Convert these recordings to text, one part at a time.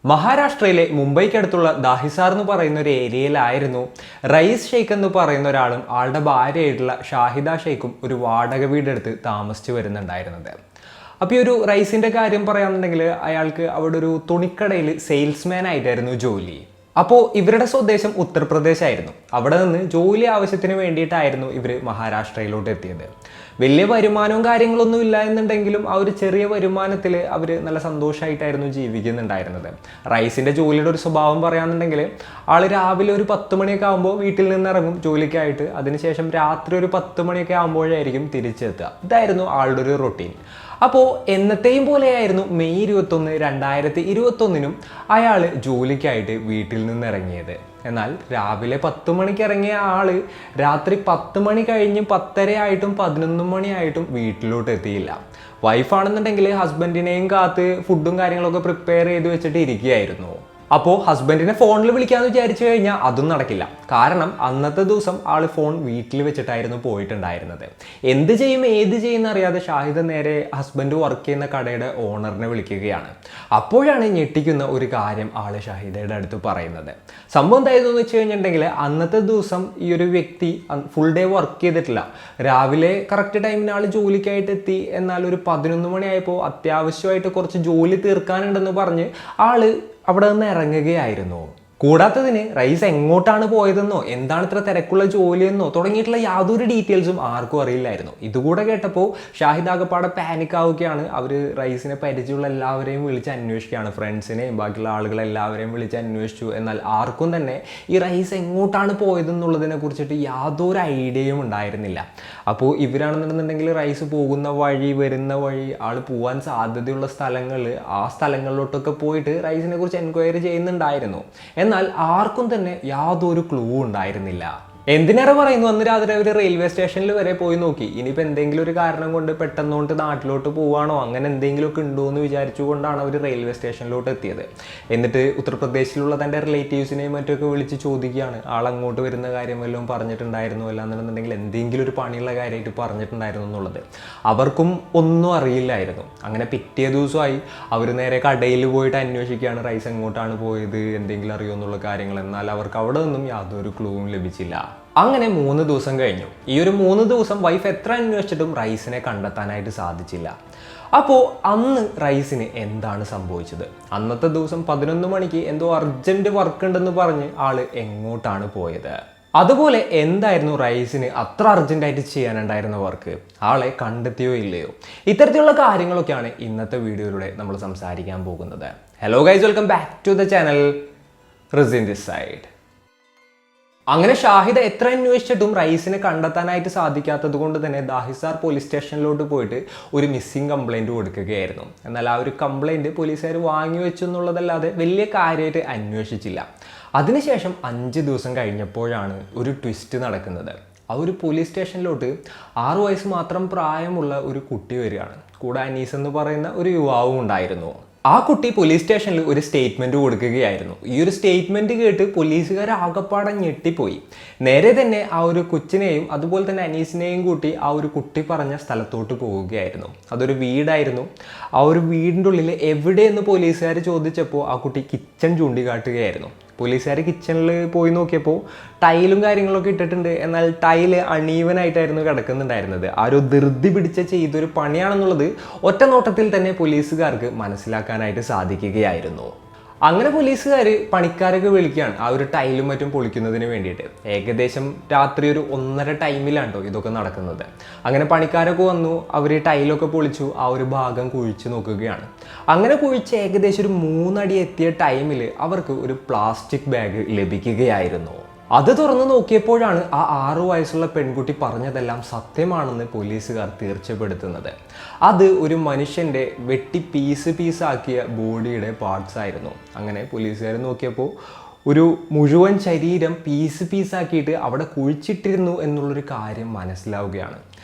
മഹാരാഷ്ട്രയിലെ മുംബൈക്കടുത്തുള്ള ദാഹിസാർ എന്ന് പറയുന്ന ഒരു ഏരിയയിലായിരുന്നു റയീസ് ഷെയ്ഖ് എന്ന് പറയുന്ന ഒരാളും ആളുടെ ഭാര്യയായിട്ടുള്ള ഷാഹിദ ഷെയ്ഖും ഒരു വാടക വീടെടുത്ത് താമസിച്ചു വരുന്നുണ്ടായിരുന്നത്. അപ്പോൾ ഈ ഒരു റൈസിൻ്റെ കാര്യം പറയാന്നുണ്ടെങ്കിൽ അയാൾക്ക് അവിടെ ഒരു തുണിക്കടയിൽ സെയിൽസ്മാൻ ആയിട്ടായിരുന്നു ജോലി. അപ്പോൾ ഇവരുടെ സ്വദേശം ഉത്തർപ്രദേശായിരുന്നു. അവിടെ നിന്ന് ജോലി ആവശ്യത്തിന് വേണ്ടിയിട്ടായിരുന്നു ഇവർ മഹാരാഷ്ട്രയിലോട്ട് എത്തിയത്. വലിയ വരുമാനവും കാര്യങ്ങളൊന്നും ഇല്ല എന്നുണ്ടെങ്കിലും ആ ഒരു ചെറിയ വരുമാനത്തിൽ അവർ നല്ല സന്തോഷമായിട്ടായിരുന്നു ജീവിക്കുന്നുണ്ടായിരുന്നത്. റൈസിൻ്റെ ജോലിയുടെ ഒരു സ്വഭാവം പറയാന്നുണ്ടെങ്കിൽ ആൾ രാവിലെ ഒരു 10 മണിയൊക്കെ ആകുമ്പോൾ വീട്ടിൽ നിന്ന് ഇറങ്ങും ജോലിക്കായിട്ട്. അതിനുശേഷം രാത്രി ഒരു 10 മണിയൊക്കെ ആകുമ്പോഴായിരിക്കും തിരിച്ചെത്തുക. ഇതായിരുന്നു ആളുടെ ഒരു റൊട്ടീൻ. അപ്പോൾ എന്നത്തെയും പോലെയായിരുന്നു മെയ് 21, 2021 അയാൾ ജോലിക്കായിട്ട് വീട്ടിൽ നിന്ന് ഇറങ്ങിയത്. എന്നാൽ രാവിലെ 10 മണിക്ക് ഇറങ്ങിയ ആൾ രാത്രി 10 മണി കഴിഞ്ഞ് 10:30 ആയിട്ടും 11 മണിയായിട്ടും വീട്ടിലോട്ട് എത്തിയില്ല. വൈഫാണെന്നുണ്ടെങ്കിൽ ഹസ്ബൻഡിനെയും കാത്ത് ഫുഡും കാര്യങ്ങളൊക്കെ പ്രിപ്പയർ ചെയ്ത് വെച്ചിട്ട് ഇരിക്കുകയായിരുന്നു. അപ്പോൾ ഹസ്ബൻഡിനെ ഫോണിൽ വിളിക്കാമെന്ന് വിചാരിച്ചു കഴിഞ്ഞാൽ അതും നടക്കില്ല. കാരണം അന്നത്തെ ദിവസം ആൾ ഫോൺ വീട്ടിൽ വെച്ചിട്ടായിരുന്നു പോയിട്ടുണ്ടായിരുന്നത്. എന്ത് ചെയ്യും ഏത് ചെയ്യുന്ന അറിയാതെ ഷാഹിദ നേരെ ഹസ്ബൻഡ് വർക്ക് ചെയ്യുന്ന കടയുടെ ഓണറിനെ വിളിക്കുകയാണ്. അപ്പോഴാണ് ഞെട്ടിക്കുന്ന ഒരു കാര്യം ആൾ ഷാഹിദയുടെ അടുത്ത് പറയുന്നത്. സംഭവം എന്തായിരുന്നു എന്ന് വെച്ച് കഴിഞ്ഞിട്ടുണ്ടെങ്കിൽ അന്നത്തെ ദിവസം ഈ ഒരു വ്യക്തി ഫുൾ ഡേ വർക്ക് ചെയ്തിട്ടില്ല. രാവിലെ കറക്റ്റ് ടൈമിന് ആൾ ജോലിക്കായിട്ട് എത്തി. എന്നാൽ ഒരു 11 മണിയായപ്പോൾ അത്യാവശ്യമായിട്ട് കുറച്ച് ജോലി തീർക്കാനുണ്ടെന്ന് പറഞ്ഞ് ആള് അവിടെ നിന്ന് ഇറങ്ങുകയായിരുന്നു. കൂടാത്തതിന് റൈസ് എങ്ങോട്ടാണ് പോയതെന്നോ എന്താണ് ഇത്ര തിരക്കുള്ള ജോലിയെന്നോ തുടങ്ങിയിട്ടുള്ള യാതൊരു ഡീറ്റെയിൽസും ആർക്കും അറിയില്ലായിരുന്നു. ഇതുകൂടെ കേട്ടപ്പോൾ ഷാഹിദ് ആകപ്പാടെ പാനിക് ആവുകയാണ്. അവർ റൈസിനെ പരിചയമുള്ള എല്ലാവരെയും വിളിച്ച് അന്വേഷിക്കുകയാണ്. ഫ്രണ്ട്സിനെയും ബാക്കിയുള്ള ആളുകളെല്ലാവരെയും വിളിച്ച് അന്വേഷിച്ചു. എന്നാൽ ആർക്കും തന്നെ ഈ റൈസ് എങ്ങോട്ടാണ് പോയതെന്നുള്ളതിനെ കുറിച്ചിട്ട് യാതൊരു ഐഡിയയും ഉണ്ടായിരുന്നില്ല. അപ്പോൾ ഇവരാണെന്നുണ്ടെങ്കിൽ റൈസ് പോകുന്ന വഴി വരുന്ന വഴി ആൾ പോകാൻ സാധ്യതയുള്ള സ്ഥലങ്ങൾ ആ സ്ഥലങ്ങളിലോട്ടൊക്കെ പോയിട്ട് റൈസിനെ കുറിച്ച് എൻക്വയറി ചെയ്യുന്നുണ്ടായിരുന്നു. എന്നാൽ ആർക്കും തന്നെ യാതൊരു ക്ലൂ ഉണ്ടായിരുന്നില്ല. എന്തിനേറെ പറയുന്നു, അന്ന് രാത്രി അവർ റെയിൽവേ സ്റ്റേഷനിൽ വരെ പോയി നോക്കി. ഇനിയിപ്പോൾ എന്തെങ്കിലും ഒരു കാരണം കൊണ്ട് പെട്ടെന്നോട്ട് നാട്ടിലോട്ട് പോവാണോ അങ്ങനെ എന്തെങ്കിലുമൊക്കെ ഉണ്ടോ എന്ന് വിചാരിച്ചുകൊണ്ടാണ് അവർ റെയിൽവേ സ്റ്റേഷനിലോട്ട് എത്തിയത്. എന്നിട്ട് ഉത്തർപ്രദേശിലുള്ള തൻ്റെ റിലേറ്റീവ്സിനെയും മറ്റൊക്കെ വിളിച്ച് ചോദിക്കുകയാണ് ആളങ്ങോട്ട് വരുന്ന കാര്യം വല്ലതും പറഞ്ഞിട്ടുണ്ടായിരുന്നു, അല്ലാന്നുണ്ടെങ്കിൽ എന്തെങ്കിലും ഒരു പണിയുള്ള കാര്യമായിട്ട് പറഞ്ഞിട്ടുണ്ടായിരുന്നു എന്നുള്ളത്. അവർക്കും ഒന്നും അറിയില്ലായിരുന്നു. അങ്ങനെ പിറ്റേ ദിവസമായി അവർ നേരെ കടയിൽ പോയിട്ട് അന്വേഷിക്കുകയാണ് റൈസ് എങ്ങോട്ടാണ് പോയത്, എന്തെങ്കിലും അറിയുമോ എന്നുള്ള കാര്യങ്ങൾ. എന്നാൽ അവർക്ക് അവിടെ നിന്നും യാതൊരു ക്ലൂവും ലഭിച്ചില്ല. അങ്ങനെ 3 ദിവസം കഴിഞ്ഞു. ഈ ഒരു 3 ദിവസം വൈഫ് എത്ര അന്വേഷിച്ചിട്ടും റൈസിനെ കണ്ടെത്താനായിട്ട് സാധിച്ചില്ല. അപ്പോൾ അന്ന് റൈസിന് എന്താണ് സംഭവിച്ചത്? അന്നത്തെ ദിവസം 11 മണിക്ക് എന്തോ അർജന്റ് വർക്ക് ഉണ്ടെന്ന് പറഞ്ഞ് ആള് എങ്ങോട്ടാണ് പോയത്? അതുപോലെ എന്തായിരുന്നു റൈസിന് അത്ര അർജന്റായിട്ട് ചെയ്യാനുണ്ടായിരുന്ന വർക്ക്? ആളെ കണ്ടെത്തിയോ ഇല്ലയോ? ഇത്തരത്തിലുള്ള കാര്യങ്ങളൊക്കെയാണ് ഇന്നത്തെ വീഡിയോയിലൂടെ നമ്മൾ സംസാരിക്കാൻ പോകുന്നത്. Hello guys, welcome back to the channel. Rizin this side. അങ്ങനെ ഷാഹിദ എത്ര അന്വേഷിച്ചിട്ടും റൈസിനെ കണ്ടെത്താനായിട്ട് സാധിക്കാത്തത് കൊണ്ട് തന്നെ ദാഹിസാർ പോലീസ് സ്റ്റേഷനിലോട്ട് പോയിട്ട് ഒരു മിസ്സിംഗ് കംപ്ലൈൻറ്റ് കൊടുക്കുകയായിരുന്നു. എന്നാൽ ആ ഒരു കംപ്ലൈൻറ്റ് പോലീസുകാർ വാങ്ങി വെച്ചു എന്നുള്ളതല്ലാതെ വലിയ കാര്യമായിട്ട് അന്വേഷിച്ചില്ല. അതിനുശേഷം 5 ദിവസം കഴിഞ്ഞപ്പോഴാണ് ഒരു ട്വിസ്റ്റ് നടക്കുന്നത്. ആ ഒരു പോലീസ് സ്റ്റേഷനിലോട്ട് 6 വയസ്സ് മാത്രം പ്രായമുള്ള ഒരു കുട്ടി വരികയാണ്. കൂടെ അനീസ് എന്ന് പറയുന്ന ഒരു യുവാവും ഉണ്ടായിരുന്നു. ആ കുട്ടി പോലീസ് സ്റ്റേഷനിൽ ഒരു സ്റ്റേറ്റ്മെൻറ്റ് കൊടുക്കുകയായിരുന്നു. ഈ ഒരു സ്റ്റേറ്റ്മെൻറ്റ് കേട്ട് പോലീസുകാർ ആകപ്പാടെ ഞെട്ടിപ്പോയി. നേരെ തന്നെ ആ ഒരു കൊച്ചിനെയും അതുപോലെ തന്നെ അനീസിനെയും കൂട്ടി ആ ഒരു കുട്ടി പറഞ്ഞ സ്ഥലത്തോട്ട് പോവുകയായിരുന്നു. അതൊരു വീടായിരുന്നു. ആ ഒരു വീടിൻ്റെ ഉള്ളിൽ എവിടെയെന്ന് പോലീസുകാർ ചോദിച്ചപ്പോൾ ആ കുട്ടി കിച്ചൺ ചൂണ്ടിക്കാട്ടുകയായിരുന്നു. പോലീസുകാർ കിച്ചണിൽ പോയി നോക്കിയപ്പോൾ ടൈലും കാര്യങ്ങളൊക്കെ ഇട്ടിട്ടുണ്ട്. എന്നാൽ ടൈല് അണീവനായിട്ടായിരുന്നു കിടക്കുന്നുണ്ടായിരുന്നത്. ആ ഒരു ധൃതി പിടിച്ച ചെയ്തൊരു പണിയാണെന്നുള്ളത് ഒറ്റ നോട്ടത്തിൽ തന്നെ പോലീസുകാർക്ക് മനസ്സിലാക്കാനായിട്ട് സാധിക്കുകയായിരുന്നു. അങ്ങനെ പോലീസുകാർ പണിക്കാരൊക്കെ വിളിക്കുകയാണ് ആ ഒരു ടൈലും മറ്റും പൊളിക്കുന്നതിന് വേണ്ടിയിട്ട്. ഏകദേശം രാത്രി ഒരു 1:30 ടൈമിലാണ്ടോ ഇതൊക്കെ നടക്കുന്നത്. അങ്ങനെ പണിക്കാരൊക്കെ വന്നു, അവർ ടൈലൊക്കെ പൊളിച്ചു, ആ ഒരു ഭാഗം കുഴിച്ച് നോക്കുകയാണ്. അങ്ങനെ കുഴിച്ച് ഏകദേശം ഒരു 3 അടി എത്തിയ ടൈമിൽ അവർക്ക് ഒരു പ്ലാസ്റ്റിക് ബാഗ് ലഭിക്കുകയായിരുന്നു. അത് തുറന്ന് നോക്കിയപ്പോഴാണ് ആ 6 വയസ്സുള്ള പെൺകുട്ടി പറഞ്ഞതെല്ലാം സത്യമാണെന്ന് പോലീസുകാർ തീർച്ചപ്പെടുത്തുന്നത്. അത് ഒരു മനുഷ്യൻ്റെ വെട്ടി പീസാക്കിയ ബോഡിയുടെ പാർട്സ് ആയിരുന്നു. അങ്ങനെ പോലീസുകാർ നോക്കിയപ്പോൾ ഒരു മുഴുവൻ ശരീരം പീസാക്കിയിട്ട് അവിടെ കുഴിച്ചിട്ടിരുന്നു എന്നുള്ളൊരു കാര്യം മനസ്സിലാവുകയാണ്.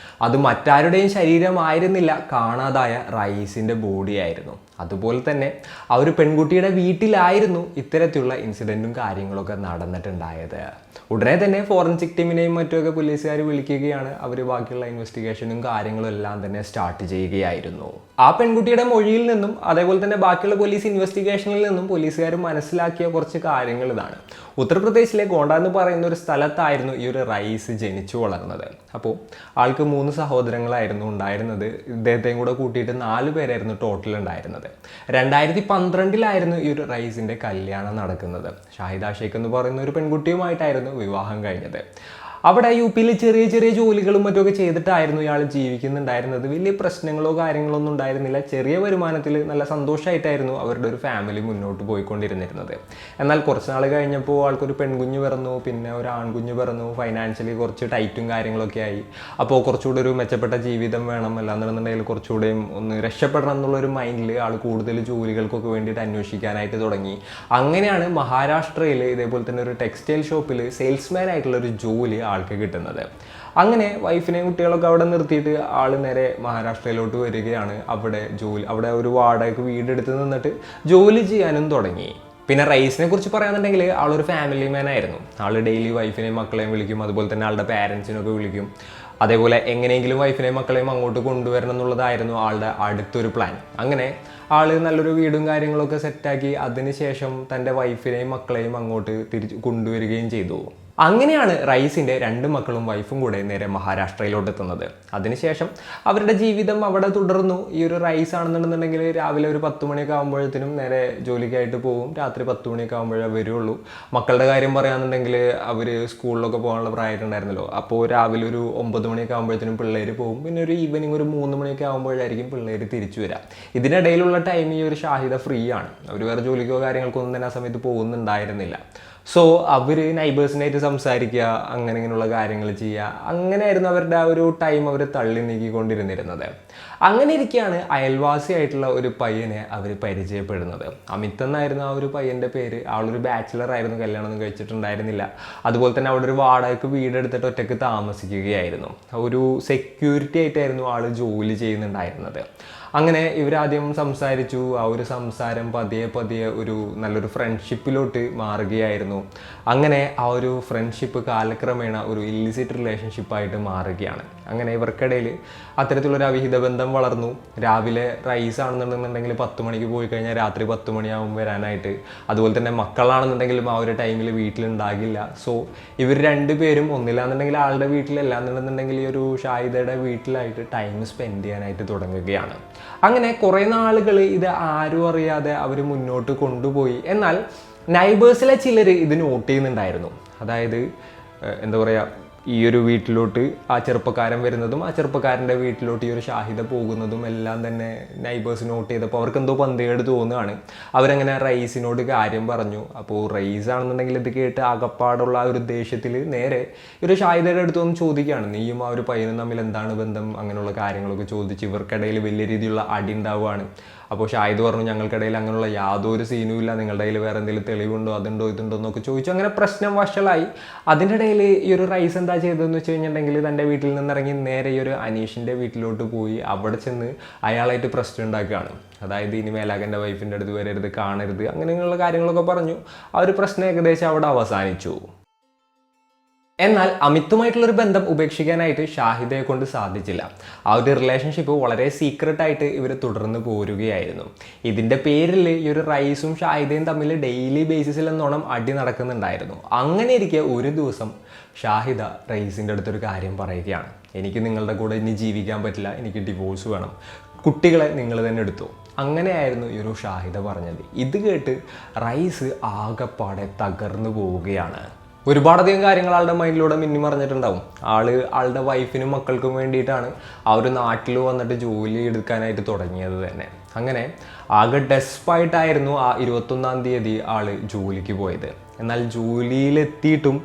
അത് മറ്റാരുടെയും ശരീരമായിരുന്നില്ല, കാണാതായ റൈസിൻ്റെ ബോഡിയായിരുന്നു. അതുപോലെ തന്നെ ആ ഒരു പെൺകുട്ടിയുടെ വീട്ടിലായിരുന്നു ഇത്തരത്തിലുള്ള ഇൻസിഡൻറ്റും കാര്യങ്ങളൊക്കെ നടന്നിട്ടുണ്ടായത്. ഉടനെ തന്നെ ഫോറൻസിക് ടീമിനെയും മറ്റുമൊക്കെ പോലീസുകാർ വിളിക്കുകയാണ്. അവർ ബാക്കിയുള്ള ഇൻവെസ്റ്റിഗേഷനും കാര്യങ്ങളും എല്ലാം തന്നെ സ്റ്റാർട്ട് ചെയ്യുകയായിരുന്നു. ആ പെൺകുട്ടിയുടെ മൊഴിയിൽ നിന്നും അതേപോലെ തന്നെ ബാക്കിയുള്ള പോലീസ് ഇൻവെസ്റ്റിഗേഷനിൽ നിന്നും പോലീസുകാർ മനസ്സിലാക്കിയ കുറച്ച് കാര്യങ്ങൾ ഇതാണ്. ഉത്തർപ്രദേശിലെ ഗോണ്ട എന്ന് പറയുന്ന ഒരു സ്ഥലത്തായിരുന്നു ഈ ഒരു റൈസ് ജനിച്ചു വളർന്നത്. അപ്പോൾ ആൾക്ക് 3 സഹോദരങ്ങളായിരുന്നു ഉണ്ടായിരുന്നത്. ഇദ്ദേഹത്തെയും കൂടെ കൂട്ടിയിട്ട് 4 പേരായിരുന്നു ടോട്ടൽ ഉണ്ടായിരുന്നത്. 2012 ഈ ഒരു റൈസിൻ്റെ കല്യാണം നടക്കുന്നത്. ഷാഹിദ ഷെയ്ഖ് എന്ന് പറയുന്ന ഒരു പെൺകുട്ടിയുമായിട്ടായിരുന്നു വിവാഹം കഴിഞ്ഞത്. അവിടെ UP-യിൽ ചെറിയ ചെറിയ ജോലികളും മറ്റുമൊക്കെ ചെയ്തിട്ടായിരുന്നു ഇയാൾ ജീവിക്കുന്നുണ്ടായിരുന്നത്. വലിയ പ്രശ്നങ്ങളോ കാര്യങ്ങളോ ഒന്നും ഉണ്ടായിരുന്നില്ല. ചെറിയ വരുമാനത്തിൽ നല്ല സന്തോഷമായിട്ടായിരുന്നു അവരുടെ ഒരു ഫാമിലി മുന്നോട്ട് പോയിക്കൊണ്ടിരുന്നിരുന്നത്. എന്നാൽ കുറച്ച് നാൾ കഴിഞ്ഞപ്പോൾ ആൾക്കൊരു പെൺകുഞ്ഞ് പിറന്നു, പിന്നെ ഒരു ആൺകുഞ്ഞ് പിറന്നു. ഫൈനാൻഷ്യലി കുറച്ച് ടൈറ്റും കാര്യങ്ങളൊക്കെ ആയി. അപ്പോൾ കുറച്ചുകൂടി ഒരു മെച്ചപ്പെട്ട ജീവിതം വേണം, അല്ലാന്നുണ്ടെങ്കിൽ കുറച്ചുകൂടെയും ഒന്ന് രക്ഷപ്പെടണം എന്നുള്ളൊരു മൈൻഡിൽ ആൾ കൂടുതൽ ജോലികൾക്കൊക്കെ വേണ്ടിയിട്ട് അന്വേഷിക്കാനായിട്ട് തുടങ്ങി. അങ്ങനെയാണ് മഹാരാഷ്ട്രയിൽ ഇതേപോലെ തന്നെ ഒരു ടെക്സ്റ്റൈൽ ഷോപ്പിൽ സെയിൽസ്മാൻ ആയിട്ടുള്ളൊരു ജോലി ആൾക്ക് കിട്ടുന്നത്. അങ്ങനെ വൈഫിനെയും കുട്ടികളൊക്കെ അവിടെ നിർത്തിയിട്ട് ആൾ നേരെ മഹാരാഷ്ട്രയിലോട്ട് വരികയാണ്. അവിടെ ഒരു വാടകയ്ക്ക് വീടെടുത്ത് നിന്നിട്ട് ജോലി ചെയ്യാനും തുടങ്ങി. പിന്നെ റൈസിനെ കുറിച്ച് പറയാന്നുണ്ടെങ്കിൽ ആളൊരു ഫാമിലി മാൻ ആയിരുന്നു. ആൾ ഡെയിലി വൈഫിനെയും മക്കളെയും വിളിക്കും, അതുപോലെ തന്നെ ആളുടെ പാരൻസിനൊക്കെ വിളിക്കും. അതേപോലെ എങ്ങനെയെങ്കിലും വൈഫിനെയും മക്കളെയും അങ്ങോട്ട് കൊണ്ടുവരണം എന്നുള്ളതായിരുന്നു ആളുടെ അടുത്തൊരു പ്ലാൻ. അങ്ങനെ ആൾ നല്ലൊരു വീടും കാര്യങ്ങളൊക്കെ സെറ്റാക്കി അതിനുശേഷം തൻ്റെ വൈഫിനെയും മക്കളെയും അങ്ങോട്ട് കൊണ്ടുവരികയും ചെയ്തു. അങ്ങനെയാണ് റൈസിൻ്റെ 2 മക്കളും വൈഫും കൂടെ നേരെ മഹാരാഷ്ട്രയിലോട്ട് എത്തുന്നത്. അതിനുശേഷം അവരുടെ ജീവിതം അവിടെ തുടർന്നു. ഈ ഒരു റൈസ് ആണെന്നുണ്ടെന്നുണ്ടെങ്കിൽ രാവിലെ ഒരു 10 മണിയൊക്കെ ആകുമ്പോഴത്തേനും നേരെ ജോലിക്കായിട്ട് പോകും. രാത്രി 10 മണിയൊക്കെ ആകുമ്പോഴേ വരുള്ളൂ. മക്കളുടെ കാര്യം പറയുകയാണെന്നുണ്ടെങ്കിൽ അവർ സ്കൂളിലൊക്കെ പോകാനുള്ള പ്രായമായിട്ടുണ്ടായിരുന്നല്ലോ. അപ്പോൾ രാവിലെ ഒരു 9 മണിയൊക്കെ ആകുമ്പോഴത്തേനും പിള്ളേർ പോകും. പിന്നെ ഒരു ഈവനിങ് ഒരു 3 മണിയൊക്കെ ആകുമ്പോഴായിരിക്കും പിള്ളേർ തിരിച്ചു വരാം. ഇതിനിടയിലുള്ള ടൈം ഈ ഒരു ഷാഹിദ ഫ്രീ ആണ്. അവർ വേറെ ജോലിക്കോ കാര്യങ്ങൾക്കോ ഒന്നും തന്നെ ആ സമയത്ത് പോകുന്നുണ്ടായിരുന്നില്ല. സോ അവർ നൈബേഴ്സിനായിട്ട് സംസാരിക്കുക, ഇങ്ങനെയുള്ള കാര്യങ്ങൾ ചെയ്യുക, അങ്ങനെയായിരുന്നു അവരുടെ ആ ഒരു ടൈം അവർ തള്ളി നീക്കിക്കൊണ്ടിരുന്നിരുന്നത്. അങ്ങനെ ഇരിക്കുകയാണ് അയൽവാസിയായിട്ടുള്ള ഒരു പയ്യനെ അവർ പരിചയപ്പെടുന്നത്. അമിത് എന്നായിരുന്നു ആ ഒരു പയ്യൻ്റെ പേര്. ആളൊരു ബാച്ചിലർ ആയിരുന്നു, കല്യാണമൊന്നും കഴിച്ചിട്ടുണ്ടായിരുന്നില്ല. അതുപോലെ തന്നെ അവിടെ ഒരു വാടകയ്ക്ക് വീടെടുത്തിട്ട് ഒറ്റയ്ക്ക് താമസിക്കുകയായിരുന്നു. ഒരു സെക്യൂരിറ്റി ആയിട്ടായിരുന്നു ആൾ ജോലി ചെയ്യുന്നുണ്ടായിരുന്നത്. അങ്ങനെ ഇവരാദ്യം സംസാരിച്ചു. ആ ഒരു സംസാരം പതിയെ പതിയെ ഒരു നല്ലൊരു ഫ്രണ്ട്ഷിപ്പിലോട്ട് മാറുകയായിരുന്നു. അങ്ങനെ ആ ഒരു ഫ്രണ്ട്ഷിപ്പ് കാലക്രമേണ ഒരു ഇല്ലിസിറ്റ് റിലേഷൻഷിപ്പായിട്ട് മാറുകയാണ്. അങ്ങനെ ഇവർക്കിടയിൽ അത്തരത്തിലൊരു അവിഹിത ബന്ധം വളർന്നു. രാവിലെ റൈസ് ആണെന്നുണ്ടെന്നുണ്ടെങ്കിൽ 10 മണിക്ക് പോയി കഴിഞ്ഞാൽ രാത്രി 10 മണിയാവും വരാനായിട്ട്. അതുപോലെ തന്നെ മക്കളാണെന്നുണ്ടെങ്കിലും ആ ഒരു ടൈമിൽ വീട്ടിലുണ്ടാകില്ല. സോ ഇവർ 2 പേരും ഒന്നില്ലാന്നുണ്ടെങ്കിൽ ആളുടെ വീട്ടിലല്ല എന്നുണ്ടെന്നുണ്ടെങ്കിൽ ഈ ഒരു ഷാഹിദയുടെ വീട്ടിലായിട്ട് ടൈം സ്പെൻഡ് ചെയ്യാനായിട്ട് തുടങ്ങുകയാണ്. അങ്ങനെ കുറേ നാളുകൾ ഇത് ആരും അറിയാതെ അവർ മുന്നോട്ട് കൊണ്ടുപോയി. എന്നാൽ നൈബേഴ്സിലെ ചിലർ ഇത് നോട്ട് ചെയ്യുന്നുണ്ടായിരുന്നു. അതായത് എന്താ പറയുക, ഈ ഒരു വീട്ടിലോട്ട് ആ ചെറുപ്പക്കാരൻ വരുന്നതും ആ ചെറുപ്പക്കാരൻ്റെ വീട്ടിലോട്ട് ഈ ഒരു ഷാഹിദ പോകുന്നതും എല്ലാം തന്നെ നൈബേഴ്സ് നോട്ട് ചെയ്തപ്പോൾ അവർക്ക് എന്തോ പന്തികേട് തോന്നുകയാണ്. അവരങ്ങനെ റൈസിനോട് കാര്യം പറഞ്ഞു. അപ്പോൾ റൈസ് ആണെന്നുണ്ടെങ്കിൽ ഇത് കേട്ട് അകപ്പാടുള്ള ആ ഒരു ദേഷ്യത്തിൽ നേരെ ഒരു ഷാഹിദയുടെ അടുത്ത് വന്ന് ചോദിക്കുകയാണ്, നീയും ആ ഒരു പയ്യനും തമ്മിൽ എന്താണ് ബന്ധം, അങ്ങനെയുള്ള കാര്യങ്ങളൊക്കെ ചോദിച്ച് ഇവർക്കിടയിൽ വലിയ രീതിയിലുള്ള അടി ഉണ്ടാവുകയാണ്. അപ്പോൾ ഷാഹിദ് പറഞ്ഞു, ഞങ്ങൾക്കിടയിൽ അങ്ങനെയുള്ള യാതൊരു സീനും ഇല്ല, നിങ്ങളുടെ കയ്യിൽ വേറെ എന്തെങ്കിലും തെളിവുണ്ടോ, അതുണ്ടോ ഇതുണ്ടോ എന്നൊക്കെ ചോദിച്ചു. അങ്ങനെ പ്രശ്നം വഷളായി. അതിൻ്റെ ഇടയിൽ ഈ ഒരു റൈസ് എന്താ ചെയ്തതെന്ന് വെച്ച് കഴിഞ്ഞിട്ടുണ്ടെങ്കിൽ തൻ്റെ വീട്ടിൽ നിന്നിറങ്ങി നേരെ ഈ ഒരു അനീഷിൻ്റെ വീട്ടിലോട്ട് പോയി അവിടെ ചെന്ന് അയാളായിട്ട് പ്രശ്നം ഉണ്ടാക്കുകയാണ്. അതായത് ഇനി മേലാകൻ്റെ വൈഫിൻ്റെ അടുത്ത് വരരുത്, കാണരുത്, അങ്ങനെയുള്ള കാര്യങ്ങളൊക്കെ പറഞ്ഞു. ആ ഒരു പ്രശ്നം ഏകദേശം അവിടെ അവസാനിച്ചു. എന്നാൽ അമിതുമായിട്ടുള്ളൊരു ബന്ധം ഉപേക്ഷിക്കാനായിട്ട് ഷാഹിദയെ കൊണ്ട് സാധിച്ചില്ല. ആ ഒരു റിലേഷൻഷിപ്പ് വളരെ സീക്രട്ടായിട്ട് ഇവർ തുടർന്ന് പോരുകയായിരുന്നു. ഇതിൻ്റെ പേരിൽ ഈ ഒരു റൈസും ഷാഹിദയും തമ്മിൽ ഡെയിലി ബേസിസിൽ എന്നോണം അടി നടക്കുന്നുണ്ടായിരുന്നു. അങ്ങനെ ഇരിക്കെ ഒരു ദിവസം ഷാഹിദ റൈസിൻ്റെ അടുത്തൊരു കാര്യം പറയുകയാണ്, എനിക്ക് നിങ്ങളുടെ കൂടെ ഇനി ജീവിക്കാൻ പറ്റില്ല, എനിക്ക് ഡിവോഴ്സ് വേണം, കുട്ടികളെ നിങ്ങൾ തന്നെ എടുത്തു. അങ്ങനെയായിരുന്നു ഈ ഒരു ഷാഹിദ പറഞ്ഞത്. ഇത് കേട്ട് റൈസ് ആകെപ്പാടെ തകർന്നു പോവുകയാണ്. ഒരുപാടധികം കാര്യങ്ങൾ ആളുടെ മൈൻഡിലൂടെ മിന്നി മറിഞ്ഞിട്ടുണ്ടാവും. ആളുടെ വൈഫിനും മക്കൾക്കും വേണ്ടിയിട്ടാണ് ആ ഒരു നാട്ടിൽ വന്നിട്ട് ജോലി എടുക്കാനായിട്ട് തുടങ്ങിയത് തന്നെ. അങ്ങനെ ആകെ ഡെസ്പായിട്ടായിരുന്നു ആ 21-ാം തീയതി ആൾ ജോലിക്ക് പോയത്. എന്നാൽ ജോലിയിലെത്തിയിട്ടും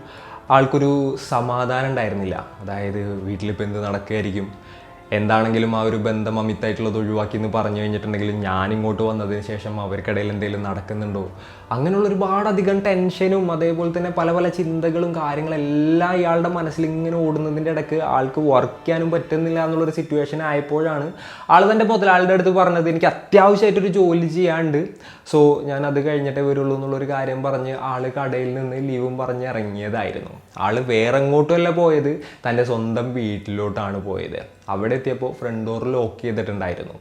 ആൾക്കൊരു സമാധാനം ഉണ്ടായിരുന്നില്ല. അതായത് വീട്ടിലിപ്പോൾ എന്ത് നടക്കുകയായിരിക്കും, എന്താണെങ്കിലും ആ ഒരു ബന്ധം അമിതായിട്ടുള്ളത് ഒഴിവാക്കി എന്ന് പറഞ്ഞു കഴിഞ്ഞിട്ടുണ്ടെങ്കിൽ ഞാൻ ഇങ്ങോട്ട് വന്നതിന് ശേഷം അവർക്കിടയിൽ എന്തെങ്കിലും നടക്കുന്നുണ്ടോ, അങ്ങനെയുള്ള ഒരുപാടധികം ടെൻഷനും അതേപോലെ തന്നെ പല പല ചിന്തകളും കാര്യങ്ങളെല്ലാം ഇയാളുടെ മനസ്സിൽ ഇങ്ങനെ ഓടുന്നതിൻ്റെ ഇടയ്ക്ക് ആൾക്ക് വർക്ക് ചെയ്യാനും പറ്റുന്നില്ല എന്നുള്ളൊരു സിറ്റുവേഷൻ ആയപ്പോഴാണ് ആൾ തൻ്റെ മുതലാളിയുടെ അടുത്ത് പറഞ്ഞത്, എനിക്ക് അത്യാവശ്യമായിട്ടൊരു ജോലി ചെയ്യാണ്ട്, സോ ഞാൻ അത് കഴിഞ്ഞിട്ടേ വരുള്ളൂ എന്നുള്ളൊരു കാര്യം പറഞ്ഞ് ആൾ കടയിൽ നിന്ന് ലീവും പറഞ്ഞ് ഇറങ്ങിയതായിരുന്നു. ആൾ വേറെ എങ്ങോട്ടുമല്ല പോയത്, തൻ്റെ സ്വന്തം വീട്ടിലോട്ടാണ് പോയത്. അവിടെ എത്തിയപ്പോൾ ഫ്രണ്ട് ഡോർ ലോക്ക് ചെയ്തിട്ടുണ്ടായിരുന്നു.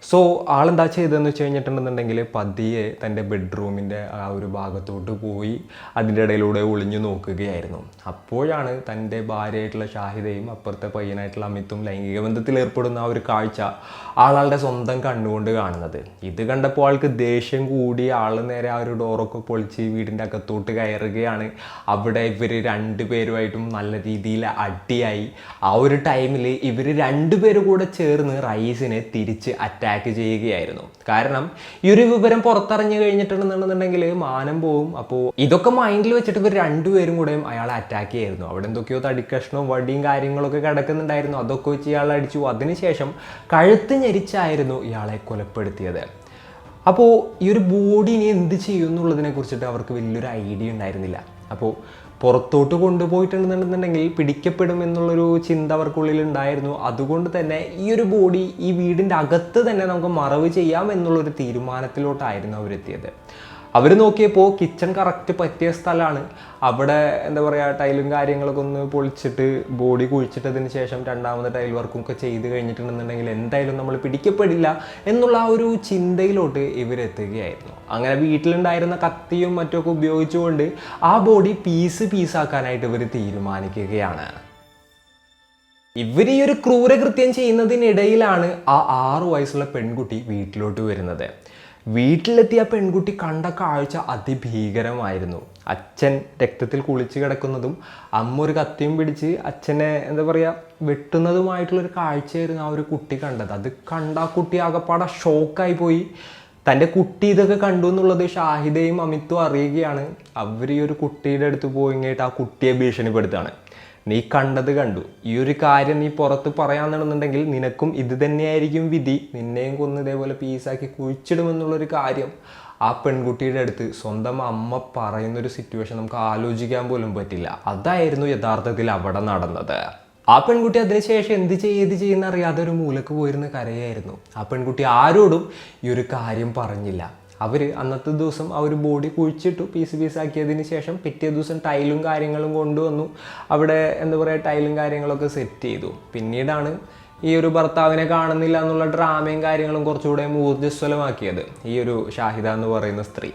സോ ആളെന്താ ചെയ്തതെന്ന് വെച്ച് കഴിഞ്ഞിട്ടുണ്ടെന്നുണ്ടെങ്കിൽ പതിയെ തൻ്റെ ബെഡ്റൂമിൻ്റെ ആ ഒരു ഭാഗത്തോട്ട് പോയി അതിൻ്റെ ഇടയിലൂടെ ഒളിഞ്ഞു നോക്കുകയായിരുന്നു. അപ്പോഴാണ് തൻ്റെ ഭാര്യയായിട്ടുള്ള ഷാഹിദയും അപ്പുറത്തെ പയ്യനായിട്ടുള്ള അമിത്തും ലൈംഗിക ബന്ധത്തിൽ ഏർപ്പെടുന്ന ആ ഒരു കാഴ്ച ആളുടെ സ്വന്തം കണ്ണുകൊണ്ട് കാണുന്നത്. ഇത് കണ്ടപ്പോൾ ആൾക്ക് ദേഷ്യം കൂടി ആൾ നേരെ ആ ഒരു ഡോറൊക്കെ പൊളിച്ച് വീടിൻ്റെ അകത്തോട്ട് കയറുകയാണ്. അവിടെ ഇവർ രണ്ടുപേരുമായിട്ടും നല്ല രീതിയിൽ അടിയായി. ആ ഒരു ടൈമിൽ ഇവർ രണ്ടുപേരും കൂടെ ചേർന്ന് റൈസിനെ തിരിച്ച് അറ്റാക്ക് ചെയ്യുകയായിരുന്നു. കാരണം ഈ ഒരു വിവരം പുറത്തറിഞ്ഞു കഴിഞ്ഞിട്ടുണ്ടെന്നുണ്ടെങ്കിൽ മാനം പോവും. അപ്പോൾ ഇതൊക്കെ മൈൻഡിൽ വെച്ചിട്ട് ഇവർ രണ്ടുപേരും കൂടെയും അയാളെ അറ്റാക്ക് ചെയ്യായിരുന്നു. അവിടെ എന്തൊക്കെയോ തടിക്കഷ്ണവും വടിയും കാര്യങ്ങളൊക്കെ കിടക്കുന്നുണ്ടായിരുന്നു. അതൊക്കെ വെച്ച് ഇയാളെ അടിച്ചു. അതിനുശേഷം കഴുത്ത് ഞെരിച്ചായിരുന്നു ഇയാളെ കൊലപ്പെടുത്തിയത്. അപ്പോൾ ഈ ഒരു ബോഡി ഇനി എന്ത് ചെയ്യും എന്നുള്ളതിനെ കുറിച്ചിട്ട് അവർക്ക് വലിയൊരു ഐഡിയ ഉണ്ടായിരുന്നില്ല. അപ്പോൾ പുറത്തോട്ട് കൊണ്ടുപോയിട്ടുണ്ടെന്നുണ്ടെങ്കിൽ പിടിക്കപ്പെടും എന്നുള്ളൊരു ചിന്ത അവർക്കുള്ളിൽ ഉണ്ടായിരുന്നു. അതുകൊണ്ട് തന്നെ ഈ ഒരു ബോഡി ഈ വീടിൻ്റെ അകത്ത് തന്നെ നമുക്ക് മറവ് ചെയ്യാം എന്നുള്ളൊരു തീരുമാനത്തിലോട്ടായിരുന്നു അവരെത്തിയത്. അവർ നോക്കിയപ്പോൾ കിച്ചൺ കറക്റ്റ് പറ്റിയ സ്ഥലമാണ്. അവിടെ എന്താ പറയുക, ടൈലും കാര്യങ്ങളൊക്കെ ഒന്ന് പൊളിച്ചിട്ട് ബോഡി കുഴിച്ചിട്ടതിന് ശേഷം രണ്ടാമത്തെ ടൈൽ വർക്കും ഒക്കെ ചെയ്ത് കഴിഞ്ഞിട്ടുണ്ടെന്നുണ്ടെങ്കിൽ എന്തായാലും നമ്മൾ പിടിക്കപ്പെടില്ല എന്നുള്ള ആ ഒരു ചിന്തയിലോട്ട് ഇവരെത്തുകയായിരുന്നു. അങ്ങനെ വീട്ടിലുണ്ടായിരുന്ന കത്തിയും മറ്റുമൊക്കെ ഉപയോഗിച്ചുകൊണ്ട് ആ ബോഡി പീസാക്കാനായിട്ട് ഇവർ തീരുമാനിക്കുകയാണ്. ഇവർ ഈ ഒരു ക്രൂരകൃത്യം ചെയ്യുന്നതിനിടയിലാണ് ആ 6 വയസ്സുള്ള പെൺകുട്ടി വീട്ടിലോട്ട് വരുന്നത്. വീട്ടിലെത്തിയ പെൺകുട്ടി കണ്ട കാഴ്ച അതിഭീകരമായിരുന്നു. അച്ഛൻ രക്തത്തിൽ കുളിച്ച് കിടക്കുന്നതും അമ്മ ഒരു കത്തിയും പിടിച്ച് അച്ഛനെ എന്താ പറയുക വെട്ടുന്നതുമായിട്ടുള്ളൊരു കാഴ്ചയായിരുന്നു ആ ഒരു കുട്ടി കണ്ടത്. അത് കണ്ട ആ കുട്ടി ആകെപ്പാടെ ഷോക്കായി പോയി. തൻ്റെ കുട്ടി ഇതൊക്കെ കണ്ടു എന്നുള്ളത് ഷാഹിദയും അമിത്തും അറിയുകയാണ്. അവർ ഈ ഒരു കുട്ടിയുടെ അടുത്ത് പോയിങ്ങായിട്ട് ആ കുട്ടിയെ ഭീഷണിപ്പെടുത്താണ്. നീ കണ്ടത് കണ്ടു, ഈ ഒരു കാര്യം നീ പുറത്ത് പറയാന്നുണ്ടെന്നുണ്ടെങ്കിൽ നിനക്കും ഇത് തന്നെയായിരിക്കും വിധി, നിന്നെയും കൊന്ന് ഇതേപോലെ പീസാക്കി കുഴിച്ചിടുമെന്നുള്ളൊരു കാര്യം ആ പെൺകുട്ടിയുടെ അടുത്ത് സ്വന്തം അമ്മ പറയുന്നൊരു സിറ്റുവേഷൻ നമുക്ക് ആലോചിക്കാൻ പോലും പറ്റില്ല. അതായിരുന്നു യഥാർത്ഥത്തിൽ അവിടെ നടന്നത്. ആ പെൺകുട്ടി അതിനുശേഷം എന്ത് ചെയ്യുന്ന അറിയാതെ ഒരു മൂലക്ക് പോയിരുന്ന കരയായിരുന്നു. ആ പെൺകുട്ടി ആരോടും ഈ ഒരു കാര്യം പറഞ്ഞില്ല. അവർ അന്നത്തെ ദിവസം ആ ഒരു ബോഡി കുഴിച്ചിട്ടു, പീസാക്കിയതിന് ശേഷം പിറ്റേ ദിവസം ടൈലും കാര്യങ്ങളും കൊണ്ടുവന്നു. അവിടെ എന്താ പറയുക ടൈലും കാര്യങ്ങളൊക്കെ സെറ്റ് ചെയ്തു. പിന്നീടാണ് ഈ ഒരു ഭർത്താവിനെ കാണുന്നില്ല എന്നുള്ള ഡ്രാമയും കാര്യങ്ങളും കുറച്ചുകൂടെ ഊർജ്ജസ്വലമാക്കിയത് ഈ ഒരു ഷാഹിദ എന്ന് പറയുന്ന സ്ത്രീ.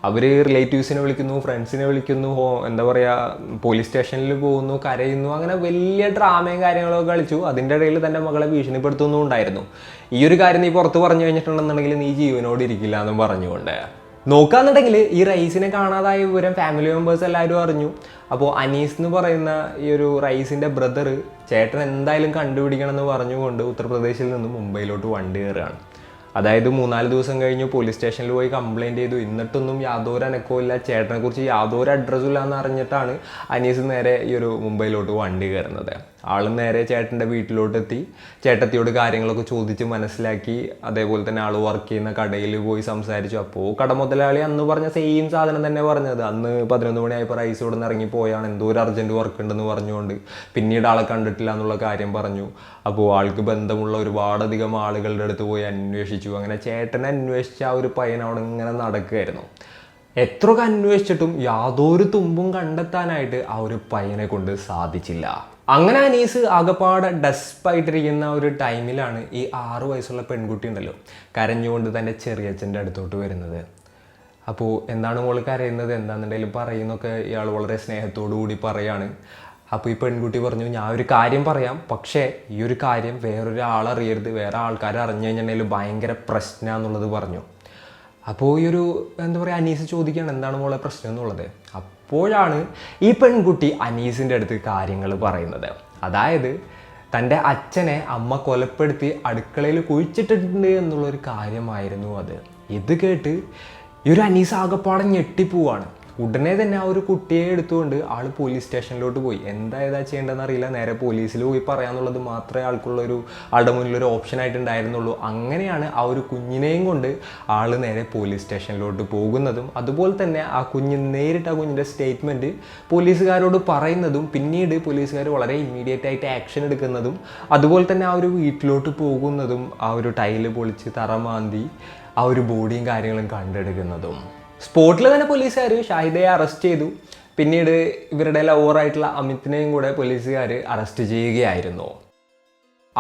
അവർ റിലേറ്റീവ്സിനെ വിളിക്കുന്നു, ഫ്രണ്ട്സിനെ വിളിക്കുന്നു, എന്താ പറയുക പോലീസ് സ്റ്റേഷനിൽ പോകുന്നു, കരയുന്നു, അങ്ങനെ വലിയ ഡ്രാമയും കാര്യങ്ങളൊക്കെ കളിച്ചു. അതിൻ്റെ ഇടയിൽ തൻ്റെ മകളെ ഭീഷണിപ്പെടുത്തുന്നും ഉണ്ടായിരുന്നു. ഈ ഒരു കാര്യം നീ പുറത്ത് പറഞ്ഞു കഴിഞ്ഞിട്ടുണ്ടെന്നുണ്ടെങ്കിൽ നീ ജീവനോട് ഇരിക്കില്ല എന്നും പറഞ്ഞുകൊണ്ട്. നോക്കാന്നുണ്ടെങ്കിൽ ഈ റൈസിനെ കാണാതായ വിവരം ഫാമിലി മെമ്പേഴ്സ് എല്ലാവരും അറിഞ്ഞു. അപ്പോൾ അനീസ് എന്ന് പറയുന്ന ഈ ഒരു റൈസിൻ്റെ ബ്രദർ ചേട്ടൻ എന്തായാലും കണ്ടുപിടിക്കണം എന്ന് പറഞ്ഞുകൊണ്ട് ഉത്തർപ്രദേശിൽ നിന്ന് മുംബൈയിലോട്ട് വണ്ടി കയറുകയാണ്. അതായത് 3-4 ദിവസം കഴിഞ്ഞ് പോലീസ് സ്റ്റേഷനിൽ പോയി കംപ്ലയിൻറ്റ് ചെയ്തു. എന്നിട്ടൊന്നും യാതൊരു അനക്കവും ഇല്ല, ചേട്ടനെ കുറിച്ച് യാതൊരു അഡ്രസ്സും ഇല്ല എന്ന് അറിഞ്ഞിട്ടാണ് അനീസ് നേരെ ഈ ഒരു മുംബൈയിലോട്ട് വണ്ടി കയറുന്നത്. ആൾ നേരെ ചേട്ടൻ്റെ വീട്ടിലോട്ടെത്തി ചേട്ടത്തിയോട് കാര്യങ്ങളൊക്കെ ചോദിച്ച് മനസ്സിലാക്കി. അതേപോലെ തന്നെ ആൾ വർക്ക് ചെയ്യുന്ന കടയിൽ പോയി സംസാരിച്ചു. അപ്പോൾ കട മുതലാളി അന്ന് പറഞ്ഞ സെയിം സാധനം തന്നെ പറഞ്ഞത്. അന്ന് 11 മണിയായപ്പോൾ റൈസ് ഇവിടെ നിന്ന് ഇറങ്ങിപ്പോയാണ്, എന്തോ ഒരു അർജൻറ്റ് വർക്ക് ഉണ്ടെന്ന് പറഞ്ഞുകൊണ്ട് പിന്നീട് ആളെ കണ്ടിട്ടില്ല എന്നുള്ള കാര്യം പറഞ്ഞു. അപ്പോൾ ആൾക്ക് ബന്ധമുള്ള ഒരുപാടധികം ആളുകളുടെ അടുത്ത് പോയി അന്വേഷിച്ചു. അങ്ങനെ ചേട്ടനെ അന്വേഷിച്ച ആ ഒരു പയ്യൻ അവിടെ ഇങ്ങനെ നടക്കുകയായിരുന്നു. എത്രയൊക്കെ അന്വേഷിച്ചിട്ടും യാതൊരു തുമ്പും കണ്ടെത്താനായിട്ട് ആ ഒരു പയ്യനെ കൊണ്ട് സാധിച്ചില്ല. അങ്ങനെ അനീസ് ആകപ്പാടെ ഡെസ്പായിട്ടിരിക്കുന്ന ഒരു ടൈമിലാണ് ഈ 6 വയസ്സുള്ള പെൺകുട്ടി ഉണ്ടല്ലോ കരഞ്ഞുകൊണ്ട് തൻ്റെ ചെറിയച്ഛൻ്റെ അടുത്തോട്ട് വരുന്നത്. അപ്പോൾ എന്താണ് മോൾ കരയുന്നത്, എന്താണെന്നുണ്ടെങ്കിലും പറയുന്നൊക്കെ ഇയാൾ വളരെ സ്നേഹത്തോടു കൂടി പറയാണ്. അപ്പോൾ ഈ പെൺകുട്ടി പറഞ്ഞു, ഞാൻ ഒരു കാര്യം പറയാം, പക്ഷേ ഈ ഒരു കാര്യം വേറൊരാളറിയരുത്, വേറെ ആൾക്കാർ അറിഞ്ഞു കഴിഞ്ഞിട്ടുണ്ടെങ്കിൽ ഭയങ്കര പ്രശ്നമാണെന്നുള്ളത് പറഞ്ഞു. അപ്പോൾ ഈ ഒരു എന്താ പറയുക അനീസ് ചോദിക്കുകയാണ് എന്താണ് മോളെ പ്രശ്നം എന്നുള്ളത്. അപ്പോഴാണ് ഈ പെൺകുട്ടി അനീസിൻ്റെ അടുത്ത് കാര്യങ്ങൾ പറയുന്നത്. അതായത് തൻ്റെ അച്ഛനെ അമ്മ കൊലപ്പെടുത്തി അടുക്കളയിൽ കുഴിച്ചിട്ടിട്ടുണ്ട് എന്നുള്ളൊരു കാര്യമായിരുന്നു അത്. ഇത് കേട്ട് ഈ ഒരു അനീസ് ആകെപ്പാടെ ഞെട്ടിപ്പോവാണ്. ഉടനെ തന്നെ ആ ഒരു കുട്ടിയെ എടുത്തുകൊണ്ട് ആൾ പോലീസ് സ്റ്റേഷനിലോട്ട് പോയി. എന്താ ചെയ്യേണ്ടതെന്ന് അറിയില്ല. നേരെ പോലീസിൽ പോയി പറയാന്നുള്ളത് മാത്രമേ ആളുടെ മുന്നിലൊരു ഓപ്ഷൻ ആയിട്ട് ഉണ്ടായിരുന്നുള്ളൂ. അങ്ങനെയാണ് ആ ഒരു കുഞ്ഞിനെയും കൊണ്ട് ആൾ നേരെ പോലീസ് സ്റ്റേഷനിലോട്ട് പോകുന്നതും അതുപോലെ തന്നെ ആ നേരിട്ട് ആ കുഞ്ഞിൻ്റെ സ്റ്റേറ്റ്മെൻറ്റ് പോലീസുകാരോട് പറയുന്നതും പിന്നീട് പോലീസുകാർ വളരെ ഇമ്മീഡിയറ്റ് ആയിട്ട് ആക്ഷൻ എടുക്കുന്നതും അതുപോലെ തന്നെ ആ ഒരു വീട്ടിലോട്ട് പോകുന്നതും ആ ഒരു ടൈല് പൊളിച്ച് തറമാന്തി ആ ഒരു ബോഡിയും കാര്യങ്ങളും കണ്ടെടുക്കുന്നതും. സ്പോട്ടിൽ തന്നെ പോലീസുകാർ ഷാഹിദയെ അറസ്റ്റ് ചെയ്തു. പിന്നീട് ഇവരുടെ ലവറായിട്ടുള്ള അമിതിനെയും കൂടെ പോലീസുകാർ അറസ്റ്റ് ചെയ്യുകയായിരുന്നു.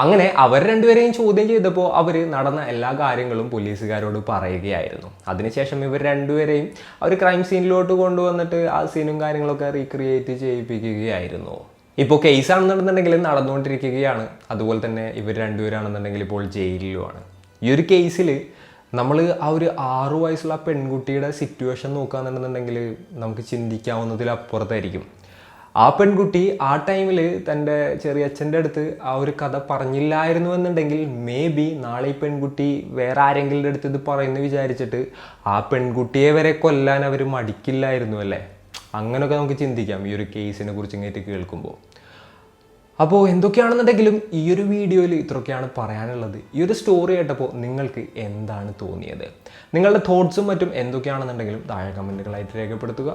അങ്ങനെ അവർ രണ്ടുപേരെയും ചോദ്യം ചെയ്തപ്പോൾ അവർ നടന്ന എല്ലാ കാര്യങ്ങളും പോലീസുകാരോട് പറയുകയായിരുന്നു. അതിനുശേഷം ഇവർ രണ്ടുപേരെയും അവർ ക്രൈം സീനിലോട്ട് കൊണ്ടുവന്നിട്ട് ആ സീനും കാര്യങ്ങളൊക്കെ റീക്രിയേറ്റ് ചെയ്യിപ്പിക്കുകയായിരുന്നു. ഇപ്പോൾ കേസാണെന്നുണ്ടെന്നുണ്ടെങ്കിൽ നടന്നുകൊണ്ടിരിക്കുകയാണ്. അതുപോലെ തന്നെ ഇവർ രണ്ടുപേരാണെന്നുണ്ടെങ്കിൽ ഇപ്പോൾ ജയിലിലുമാണ്. ഈ ഒരു കേസിൽ നമ്മൾ ആ ഒരു 6 വയസ്സുള്ള പെൺകുട്ടിയുടെ സിറ്റുവേഷൻ നോക്കുകയാണെന്നുണ്ടെങ്കിൽ നമുക്ക് ചിന്തിക്കാവുന്നതിലപ്പുറത്തായിരിക്കും. ആ പെൺകുട്ടി ആ ടൈമിൽ തൻ്റെ ചെറിയച്ഛൻ്റെ അടുത്ത് ആ ഒരു കഥ പറഞ്ഞില്ലായിരുന്നു എന്നുണ്ടെങ്കിൽ മേ ബി നാളെ ഈ പെൺകുട്ടി വേറെ ആരെങ്കിലും അടുത്ത് ഇത് പറയുന്നു വിചാരിച്ചിട്ട് ആ പെൺകുട്ടിയെ വരെ കൊല്ലാൻ അവർ മടിക്കില്ലായിരുന്നു അല്ലേ? അങ്ങനെയൊക്കെ നമുക്ക് ചിന്തിക്കാം ഈ ഒരു കേസിനെ കുറിച്ച് ഇങ്ങോട്ട് കേൾക്കുമ്പോൾ. അപ്പോൾ എന്തൊക്കെയാണെന്നുണ്ടെങ്കിലും ഈ ഒരു വീഡിയോയിൽ ഇത്രയൊക്കെയാണ് പറയാനുള്ളത്. ഈ ഒരു സ്റ്റോറി കേട്ടപ്പോൾ നിങ്ങൾക്ക് എന്താണ് തോന്നിയത്? നിങ്ങളുടെ തോട്ട്സും മറ്റും എന്തൊക്കെയാണെന്നുണ്ടെങ്കിലും താഴെ കമൻറ്റുകളായിട്ട് രേഖപ്പെടുത്തുക.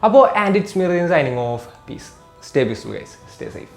അപ്പോൾ and it's me signing off. Peace. Stay peaceful guys. Stay safe.